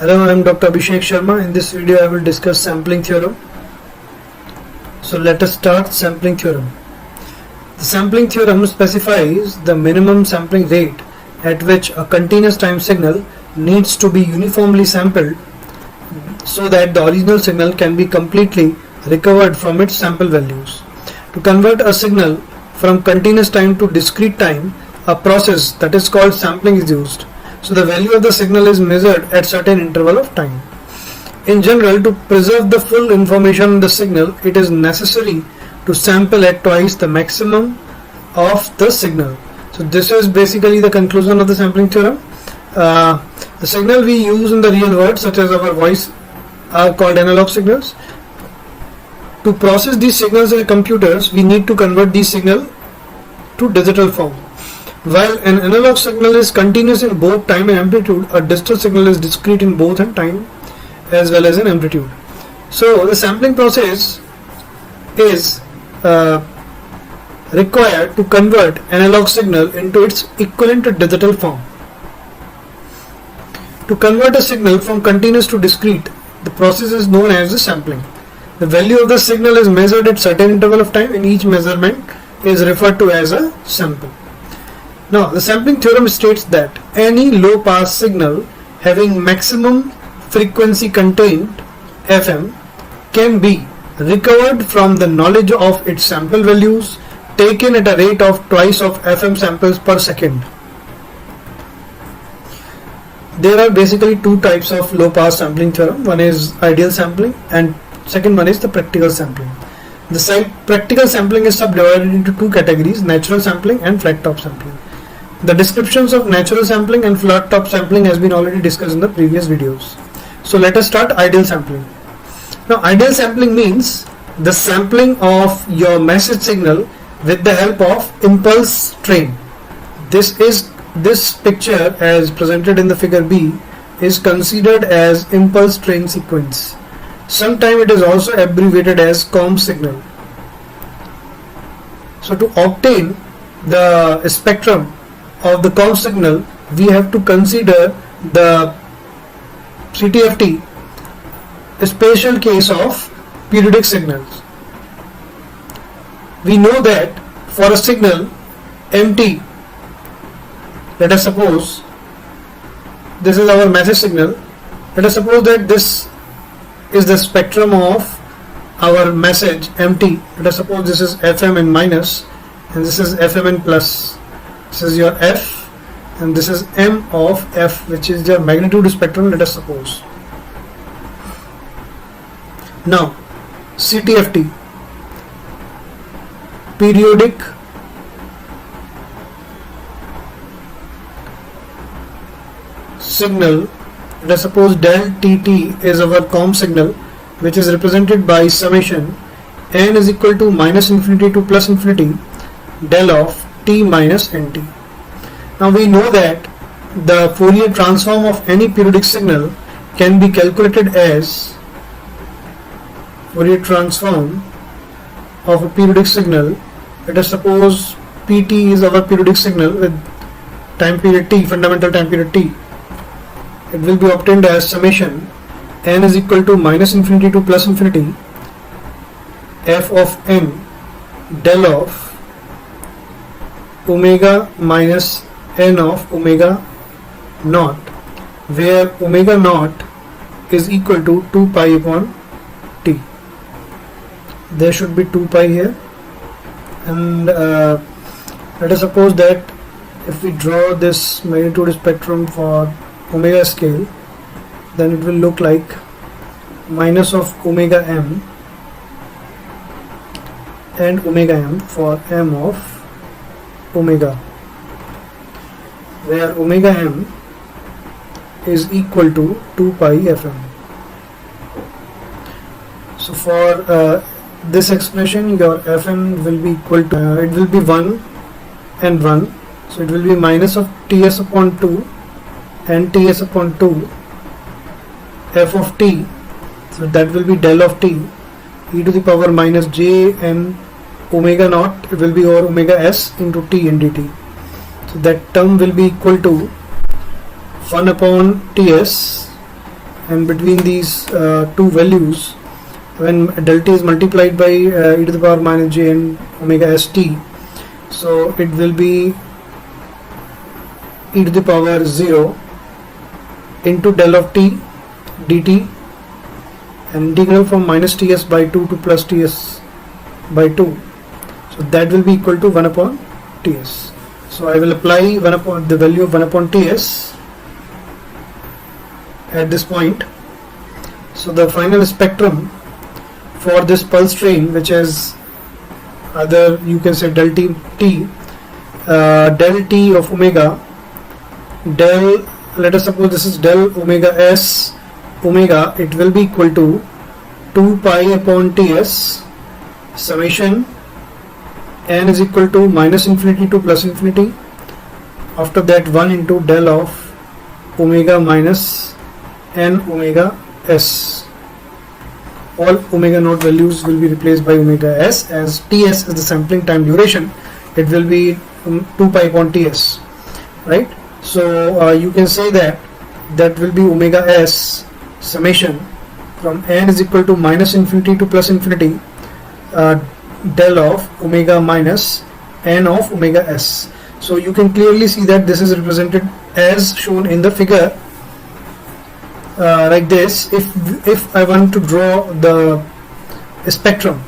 Hello, I am Dr. Abhishek Sharma. In this video I will discuss sampling theorem. So let us start sampling theorem. The sampling theorem specifies the minimum sampling rate at which a continuous time signal needs to be uniformly sampled so that the original signal can be completely recovered from its sample values. To convert a signal from continuous time to discrete time, a process that is called sampling is used. So the value of the signal is measured at certain interval of time. In general, to preserve the full information in the signal, it is necessary to sample at twice the maximum of the signal. So this is basically the conclusion of the sampling theorem. The signal we use in the real world, such as our voice, are called analog signals. To process these signals in computers, we need to convert these signals to digital form. While an analog signal is continuous in both time and amplitude, a digital signal is discrete in both in time as well as in amplitude. So the sampling process is required to convert analog signal into its equivalent digital form. To convert a signal from continuous to discrete, the process is known as the sampling. The value of the signal is measured at certain interval of time, and each measurement is referred to as a sample. Now, the sampling theorem states that any low pass signal having maximum frequency contained FM can be recovered from the knowledge of its sample values taken at a rate of twice of FM samples per second. There are basically two types of low pass sampling theorem. One is ideal sampling and second one is the practical sampling. The practical sampling is subdivided into two categories: natural sampling and flat top sampling. The descriptions of natural sampling and flat top sampling has been already discussed in the previous videos. So let us start ideal sampling. Now, ideal sampling means the sampling of your message signal with the help of impulse train. This picture as presented in the figure B is considered as impulse train sequence. Sometimes it is also abbreviated as COM signal. So to obtain the spectrum of the COM signal, we have to consider the CTFT, a special case of periodic signals. We know that for a signal MT, let us suppose this is our message signal. Let us suppose that this is the spectrum of our message MT. Let us suppose this is FM and minus, and this is FM and plus. This is your F, and this is M of F, which is your magnitude spectrum, let us suppose. Now, CTFT, periodic signal. Let us suppose del TT is our COM signal, which is represented by summation n is equal to minus infinity to plus infinity del of t minus nt. Now we know that the Fourier transform of any periodic signal can be calculated as Fourier transform of a periodic signal. Let us suppose Pt is our periodic signal with time period t, fundamental time period t. It will be obtained as summation n is equal to minus infinity to plus infinity f of n del of omega minus n of omega naught, where omega naught is equal to 2 pi upon t. There should be 2 pi here, and let us suppose that if we draw this magnitude spectrum for omega scale, then it will look like minus of omega m and omega m for m of omega, where omega m is equal to 2 pi fm. So for this expression, your fn will be equal to it will be 1 and 1, so it will be minus of ts upon 2 and ts upon 2 f of t, so that will be del of t e to the power minus j n omega naught, it will be over omega s into t and dt. So that term will be equal to 1 upon ts and between these two values, when del t is multiplied by e to the power minus j and omega st, so it will be e to the power 0 into del of t dt, and integral from minus ts by 2 to plus ts by 2, so that will be equal to 1 upon ts. So I will apply 1 upon the value of 1 upon ts at this point. So the final spectrum for this pulse train, which is either you can say del t of omega, del, let us suppose this is del omega s omega, it will be equal to 2 pi upon ts summation n is equal to minus infinity to plus infinity. After that 1 into del of omega minus n omega s. All omega naught values will be replaced by omega s, as ts is the sampling time duration. It will be 2 pi upon ts, right? So you can say that will be omega s summation from n is equal to minus infinity to plus infinity del of omega minus n of omega s. So you can clearly see that this is represented as shown in the figure like this. If I want to draw the spectrum,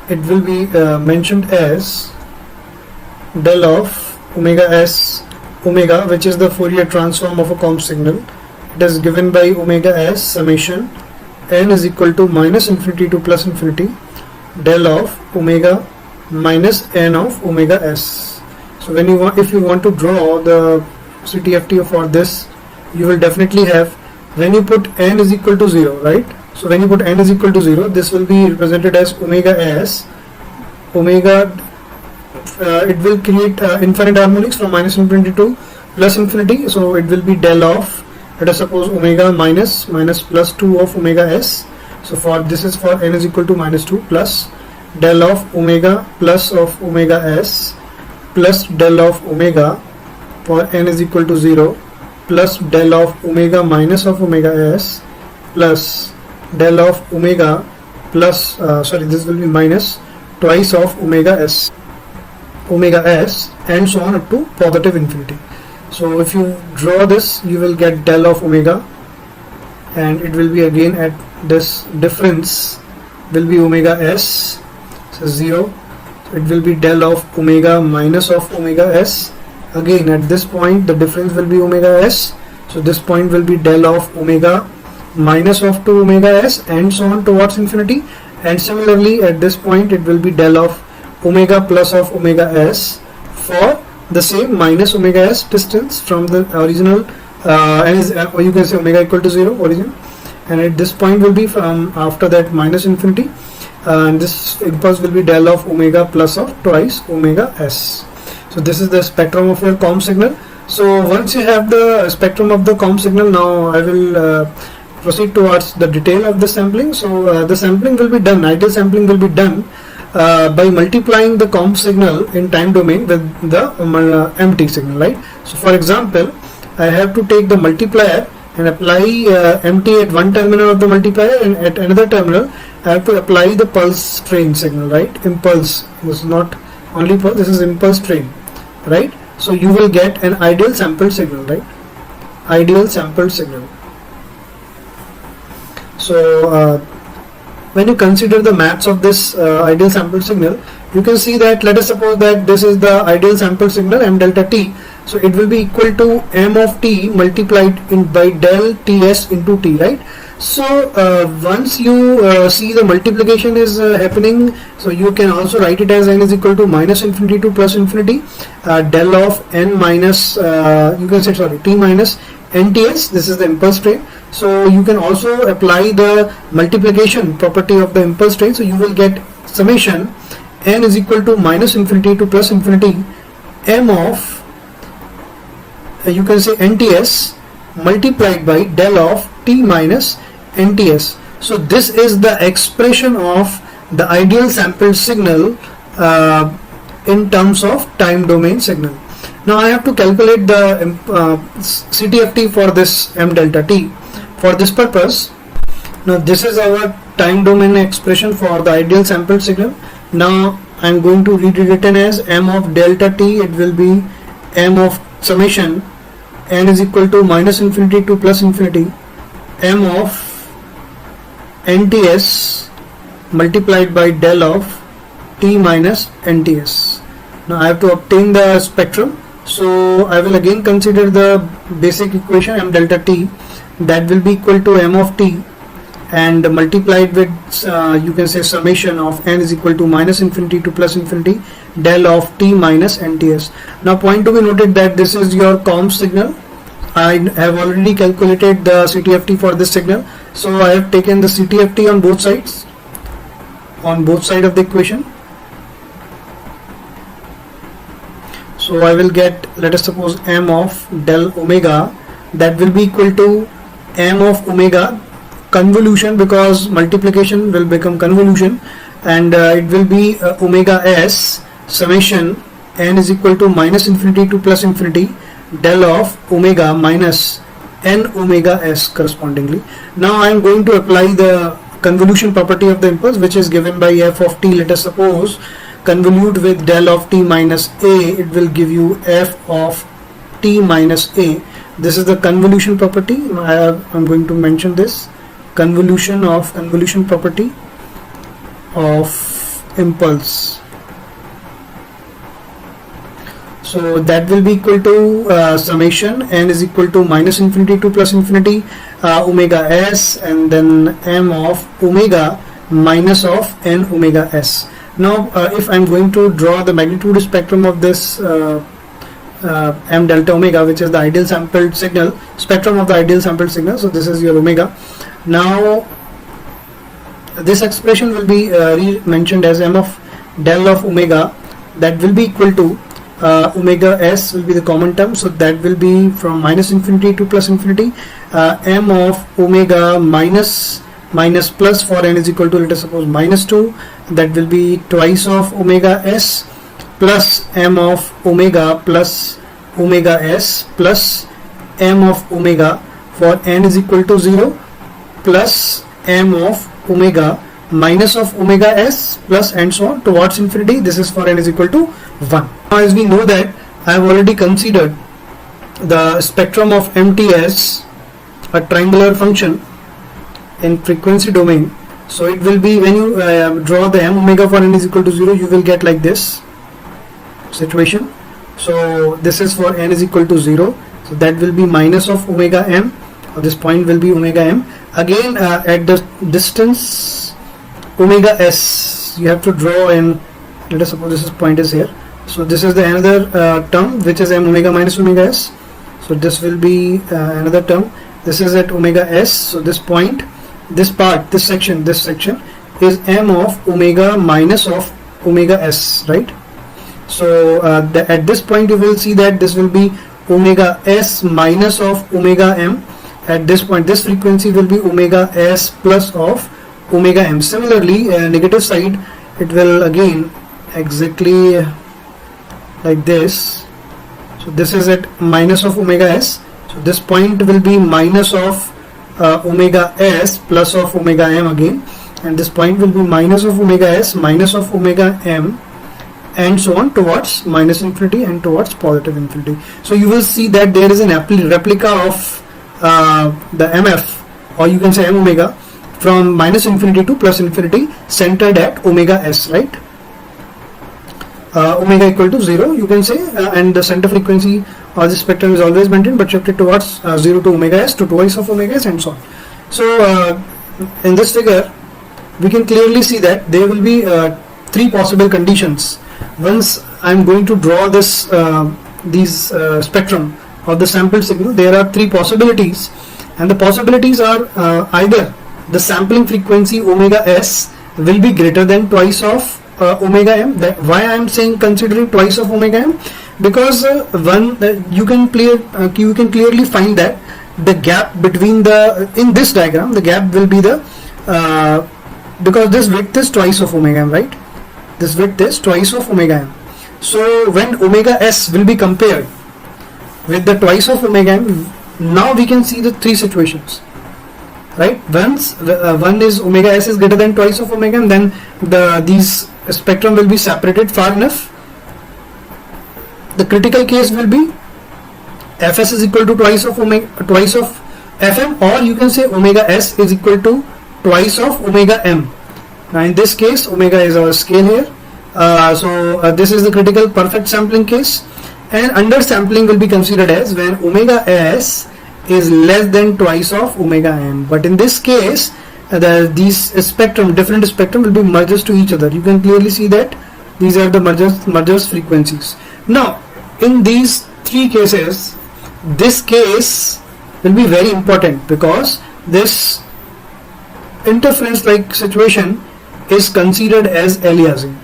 it will be mentioned as del of omega s omega, which is the Fourier transform of a comp signal. It is given by omega s summation n is equal to minus infinity to plus infinity del of omega minus n of omega s. So when you want, if you want to draw the CTFT for this, you will definitely have, when you put n is equal to 0, right? So when you put n is equal to 0, this will be represented as omega s omega. It will create infinite harmonics from minus infinity to plus infinity, so it will be del of, let us suppose, omega minus plus 2 of omega s. So for this is for n is equal to minus 2 plus del of omega plus of omega s plus del of omega for n is equal to 0 plus del of omega minus of omega s plus del of omega plus this will be minus twice of omega s and so on up to positive infinity. So if you draw this, you will get del of omega, and it will be again at this difference will be omega s, so 0. So it will be del of omega minus of omega s. Again at this point the difference will be omega s, so this point will be del of omega minus of 2 omega s and so on towards infinity. And similarly at this point it will be del of omega plus of omega s for the same minus omega s distance from the original or you can say omega equal to 0 origin, and at this point will be from after that minus infinity, and this impulse will be del of omega plus of twice omega s. So this is the spectrum of your comp signal. So once you have the spectrum of the comp signal, now I will proceed towards the detail of the sampling. So the sampling will be done, ideal sampling will be done by multiplying the comp signal in time domain with the MT signal, right? So for example, I have to take the multiplier and apply MT at one terminal of the multiplier, and at another terminal I have to apply the pulse train signal, right? Impulse, this is not only pulse, this is impulse train, right? So you will get an ideal sample signal, right? Ideal sample signal. So when you consider the maths of this ideal sample signal, you can see that, let us suppose that this is the ideal sample signal m delta t. So it will be equal to m of t multiplied by del ts into t, right? So once you see the multiplication is happening, so you can also write it as n is equal to minus infinity to plus infinity del of n minus you can say t minus nts. This is the impulse train. So you can also apply the multiplication property of the impulse train. So you will get summation n is equal to minus infinity to plus infinity m of you can say nts multiplied by del of t minus nts. So this is the expression of the ideal sample signal in terms of time domain signal. Now I have to calculate the CTFT for this m delta t. For this purpose, now this is our time domain expression for the ideal sample signal. Now I am going to read it written as m of delta t. It will be m of summation n is equal to minus infinity to plus infinity m of nts multiplied by del of t minus nts. Now I have to obtain the spectrum, so I will again consider the basic equation m delta t, that will be equal to m of t and multiplied with you can say summation of n is equal to minus infinity to plus infinity del of t minus nts. Now point to be noted that this is your COMS signal. I have already calculated the CTFT for this signal, so I have taken the CTFT on both sides, on both sides of the equation. So I will get, let us suppose, m of del omega, that will be equal to m of omega convolution, because multiplication will become convolution, and it will be omega s summation n is equal to minus infinity to plus infinity del of omega minus n omega s correspondingly. Now I am going to apply the convolution property of the impulse, which is given by f of t. Let us suppose convolute with del of t minus a, it will give you f of t minus a. This is the convolution property. I'm going to mention this convolution property of impulse. So that will be equal to summation n is equal to minus infinity to plus infinity omega s, and then m of omega minus of n omega s. Now if I'm going to draw the magnitude spectrum of this m delta omega, which is the ideal sampled signal, spectrum of the ideal sampled signal, so this is your omega. Now this expression will be mentioned as m of del of omega, that will be equal to omega s will be the common term, so that will be from minus infinity to plus infinity m of omega minus plus for n is equal to, let us suppose, minus 2, that will be twice of omega s, plus m of omega plus omega s plus m of omega for n is equal to 0, plus m of omega minus of omega s plus and so on towards infinity. This is for n is equal to 1. Now as we know that I have already considered the spectrum of MTS, a triangular function in frequency domain, so it will be, when you draw the m omega for n is equal to 0, you will get like this situation. So this is for n is equal to 0, so that will be minus of omega m, or this point will be omega m. Again at the distance omega s, you have to draw in, let us suppose this point is here, so this is the another term, which is m omega minus omega s, so this will be another term. This is at omega s, so this point, this part, this section is m of omega minus of omega s, right? So at this point you will see that this will be omega s minus of omega m. At this point this frequency will be omega s plus of omega m. Similarly, negative side, it will again exactly like this. So this is at minus of omega s, so this point will be minus of omega s plus of omega m again, and this point will be minus of omega s minus of omega m, and so on towards minus infinity and towards positive infinity. So you will see that there is an replica of the mf, or you can say m omega, from minus infinity to plus infinity, centered at omega s, right? Omega equal to 0, you can say, and the center frequency or the spectrum is always maintained but shifted towards 0 to omega s, to twice of omega s, and so on. So in this figure we can clearly see that there will be three possible conditions. Once I am going to draw this spectrum of the sampled signal, there are three possibilities, and the possibilities are either the sampling frequency omega s will be greater than twice of omega m. Why I am saying considering twice of omega m? Because you can clearly find that the gap between in this diagram, the gap will be the because this width is twice of omega m, right? This width is twice of omega m. So when omega s will be compared with the twice of omega m, now we can see the three situations, right? Once one is omega s is greater than twice of omega m, then these spectrum will be separated far enough. The critical case will be fs is equal to twice of fm, or you can say omega s is equal to twice of omega m. Now in this case, omega is our scale here. This is the critical perfect sampling case, and undersampling will be considered as when omega s is less than twice of omega m. But in this case, these different spectrum will be merged to each other. You can clearly see that these are the mergers frequencies. Now in these three cases, this case will be very important because this interference like situation is considered as aliasing,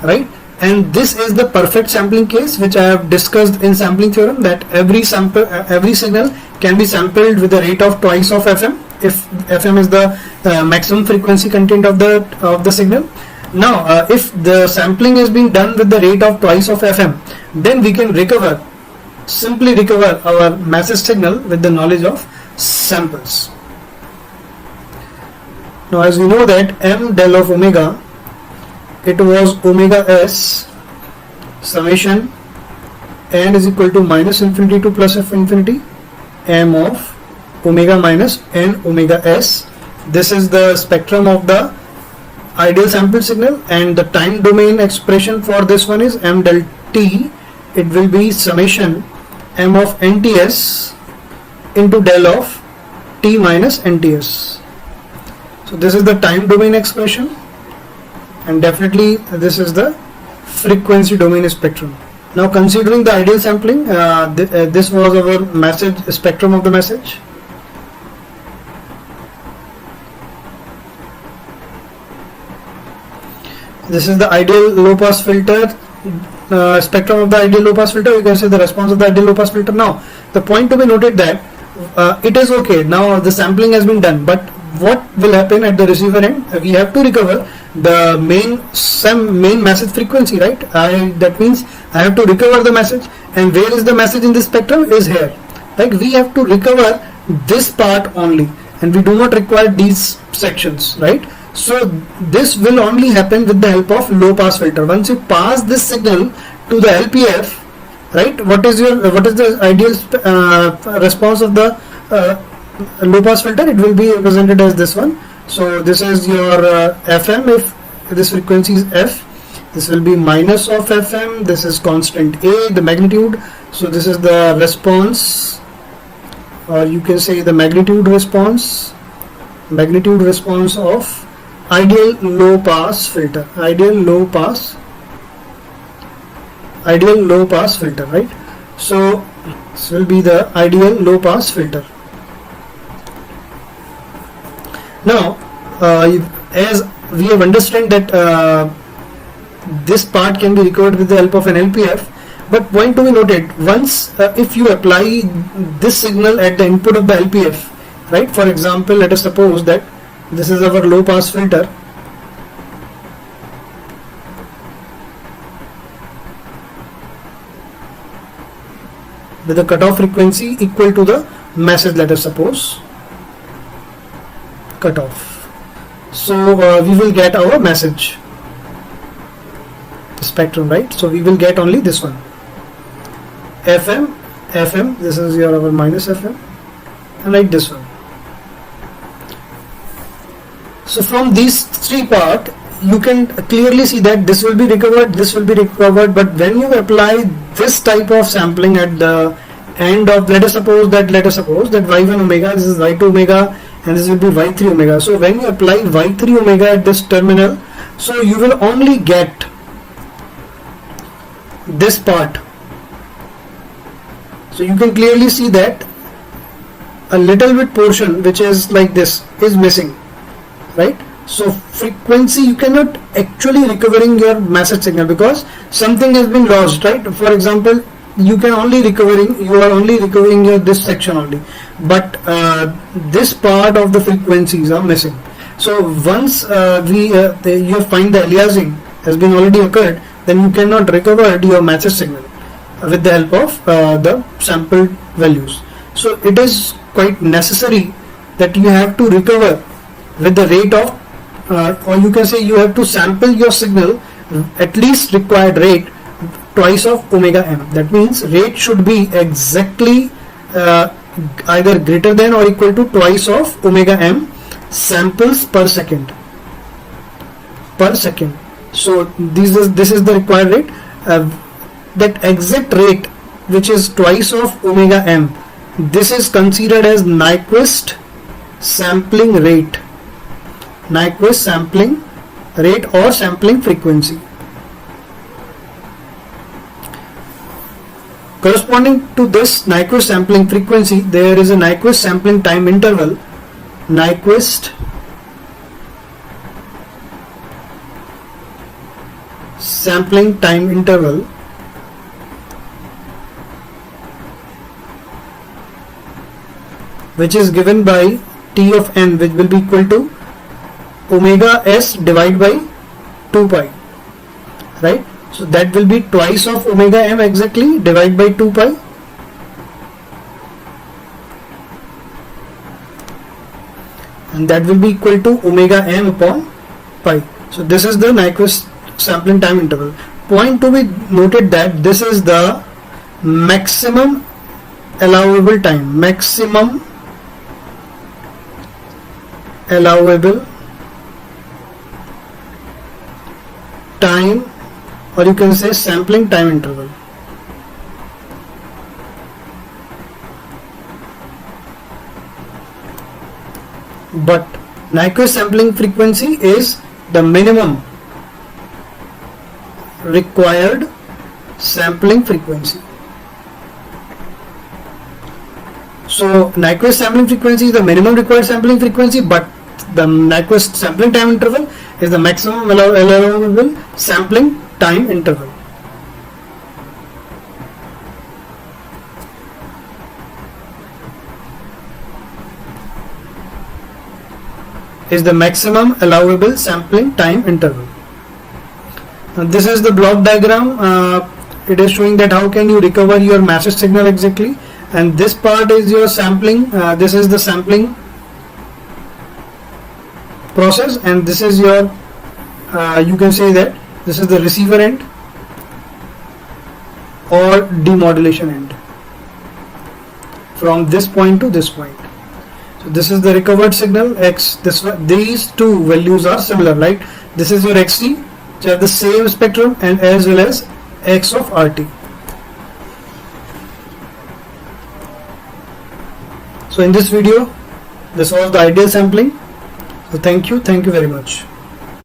right? And this is the perfect sampling case which I have discussed in sampling theorem, that every signal can be sampled with a rate of twice of fm if fm is the maximum frequency content of the signal. Now if the sampling is being done with the rate of twice of fm, then we can simply recover our message signal with the knowledge of samples. Now as we know that m del of omega, it was omega s summation n is equal to minus infinity to plus f infinity m of omega minus n omega s. This is the spectrum of the ideal sample signal, and the time domain expression for this one is m del t. It will be summation m of nts into del of t minus nts. So this is the time domain expression, and definitely this is the frequency domain spectrum. Now considering the ideal sampling, this was our message spectrum of the message. This is the ideal low pass filter, spectrum of the ideal low pass filter. You can say the response of the ideal low pass filter. Now the point to be noted that it is okay, now the sampling has been done, but what will happen at the receiver end? We have to recover the main message frequency, right? That means I have to recover the message, and where is the message in this spectrum? Is here. Like we have to recover this part only, and we do not require these sections, right? So this will only happen with the help of low pass filter. Once you pass this signal to the LPF, right? What is the ideal response of the low pass filter? It will be represented as this one. So this is your FM. If this frequency is F, this will be minus of FM. This is constant A, the magnitude. So this is the response, or you can say the magnitude response of ideal low pass filter. Ideal low pass filter, right? So this will be the ideal low pass filter. Now as we have understood that this part can be recovered with the help of an LPF, but point to be noted, once if you apply this signal at the input of the LPF, right? For example, let us suppose that this is our low pass filter. With the cutoff frequency equal to the message, let us suppose, cutoff. So we will get our message spectrum, right? So we will get only this one, FM, this is your our minus FM, and like this one. So from these three parts, you can clearly see that this will be recovered, but when you apply this type of sampling at the end of, let us suppose that y1 omega, this is y2 omega, and this will be y3 omega. So when you apply y3 omega at this terminal, so you will only get this part. So you can clearly see that a little bit portion which is like this is missing, right? So frequency, you cannot actually recovering your message signal because something has been lost, right? For example, you are only recovering this section only, but this part of the frequencies are missing. So once you find the aliasing has been already occurred, then you cannot recover your message signal with the help of the sampled values. So it is quite necessary that you have to recover with the rate of or you can say you have to sample your signal at least required rate twice of omega m. That means rate should be exactly either greater than or equal to twice of omega m samples per second. So this is the required rate. That exact rate, which is twice of omega m, this is considered as Nyquist sampling rate. Nyquist sampling rate or sampling frequency. Corresponding to this Nyquist sampling frequency, there is a Nyquist sampling time interval. Nyquist sampling time interval which is given by T of n, which will be equal to omega s divided by 2 pi, right? So that will be twice of omega m exactly divided by 2 pi, and that will be equal to omega m upon pi. So this is the Nyquist sampling time interval. Point to be noted that this is the maximum allowable time. Maximum allowable time, or you can say sampling time interval. But Nyquist sampling frequency is the minimum required sampling frequency. So Nyquist sampling frequency is the minimum required sampling frequency, but the Nyquist sampling time interval is the maximum allowable sampling time interval. Is the maximum allowable sampling time interval. Now this is the block diagram. It is showing that how can you recover your message signal exactly, and this part is your sampling. This is the sampling process, and this is your you can say that this is the receiver end or demodulation end from this point to this point. So this is the recovered signal x. These two values are similar, right? This is your xt, which have the same spectrum, and as well as x of rt. So in this video, this was the ideal sampling. So thank you very much.